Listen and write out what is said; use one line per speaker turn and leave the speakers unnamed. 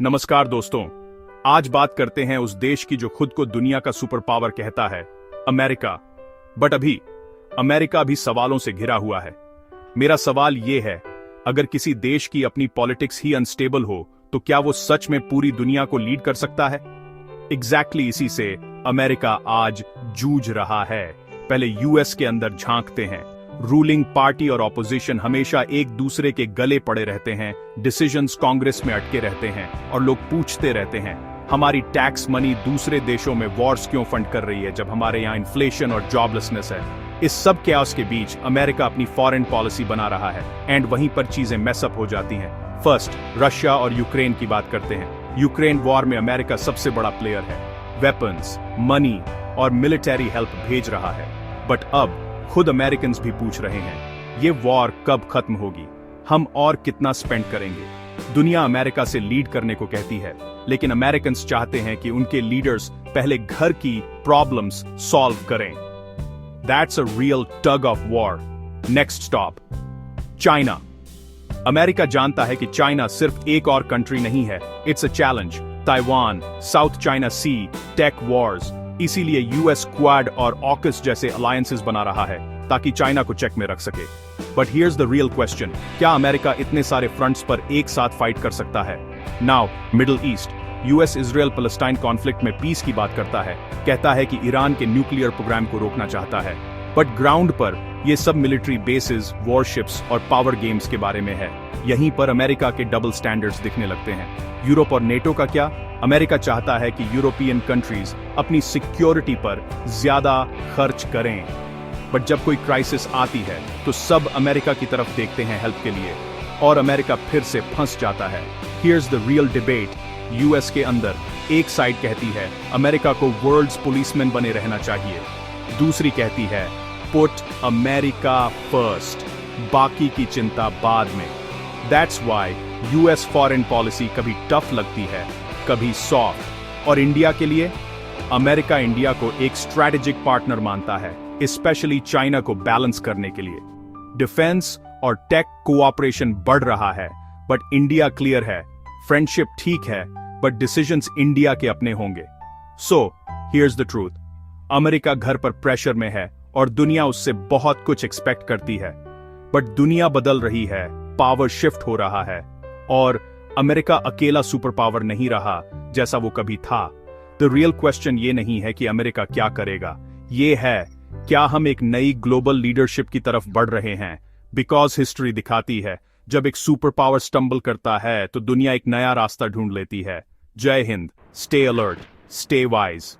नमस्कार दोस्तों। आज बात करते हैं उस देश की जो खुद को दुनिया का सुपर पावर कहता है, अमेरिका। बट अभी अमेरिका भी सवालों से घिरा हुआ है। मेरा सवाल यह है, अगर किसी देश की अपनी पॉलिटिक्स ही अनस्टेबल हो तो क्या वो सच में पूरी दुनिया को लीड कर सकता है? एग्जैक्टली इसी से अमेरिका आज जूझ रहा है। पहले यूएस के अंदर झांकते हैं। रूलिंग पार्टी और ऑपोजिशन हमेशा एक दूसरे के गले पड़े रहते हैं, डिसीजंस कांग्रेस में अटके रहते हैं और लोग पूछते रहते हैं, हमारी टैक्स मनी दूसरे देशों में वॉर्स क्यों फंड कर रही है जब हमारे यहाँ इन्फ्लेशन और जॉबलेसनेस है। इस सब कैओस के बीच अमेरिका अपनी फॉरेन पॉलिसी बना रहा है एंड वहीं पर चीजें मेसअप हो जाती हैं। फर्स्ट, रशिया और यूक्रेन की बात करते हैं। यूक्रेन वॉर में अमेरिका सबसे बड़ा प्लेयर है, वेपन्स, मनी और मिलिट्री हेल्प भेज रहा है। बट अब खुद अमेरिकन्स भी पूछ रहे हैं, ये वॉर कब खत्म होगी, हम और कितना स्पेंड करेंगे। दुनिया अमेरिका से लीड करने को कहती है, लेकिन अमेरिकन्स चाहते हैं कि उनके लीडर्स पहले घर की प्रॉब्लम्स सॉल्व करें। That's a real tug of war. Next stop, China. America जानता है कि चाइना सिर्फ एक और कंट्री नहीं है, it's a challenge. Taiwan, South China Sea, tech wars, इसीलिए यूएस क्वाड और ऑकस जैसे अलायंसेस बना रहा है ताकि चाइना को चेक में रख सके। But here's the real question, क्या अमेरिका इतने सारे फ्रंट्स पर एक साथ फाइट कर सकता है? Now middle east, US Israel Palestine conflict में पीस की बात करता है, कहता है कि ईरान के न्यूक्लियर प्रोग्राम को रोकना चाहता है। बट ग्राउंड पर ये सब मिलिट्री बेसिस, वॉरशिप्स और पावर गेम्स के बारे में है। यहीं पर अमेरिका के डबल स्टैंडर्ड्स दिखने लगते हैं। यूरोप और नेटो का क्या? अमेरिका चाहता है कि यूरोपियन कंट्रीज अपनी सिक्योरिटी पर ज्यादा खर्च करें, बट जब कोई क्राइसिस आती है तो सब अमेरिका की तरफ देखते हैं हेल्प के लिए, और अमेरिका फिर से फंस जाता है। Here's the real debate. US के अंदर एक साइड कहती है अमेरिका को वर्ल्ड्स पुलिसमैन बने रहना चाहिए, दूसरी कहती है पुट अमेरिका फर्स्ट, बाकी की चिंता बाद में। That's why US foreign policy कभी टफ लगती है, कभी सॉफ्ट। और इंडिया के लिए, अमेरिका इंडिया को एक स्ट्रैटेजिक पार्टनर मानता है, स्पेशली चाइना को बैलेंस करने के लिए। डिफेंस और टेक कोऑपरेशन बढ़ रहा है, बट इंडिया क्लियर है, फ्रेंडशिप ठीक है, बट डिसीजंस इंडिया के अपने होंगे। So here's the truth, America घर पर प्रेशर में है और दुनिया उससे बहुत कुछ एक्सपेक्ट करती है। बट दुनिया बदल रही है, पावर शिफ्ट हो रहा है, और अमेरिका अकेला सुपर पावर नहीं रहा जैसा वो कभी था। द रियल क्वेश्चन ये नहीं है कि अमेरिका क्या करेगा, ये है क्या हम एक नई ग्लोबल लीडरशिप की तरफ बढ़ रहे हैं। बिकॉज हिस्ट्री दिखाती है, जब एक सुपर पावर स्टंबल करता है तो दुनिया एक नया रास्ता ढूंढ लेती है। जय Hind, stay alert, stay wise.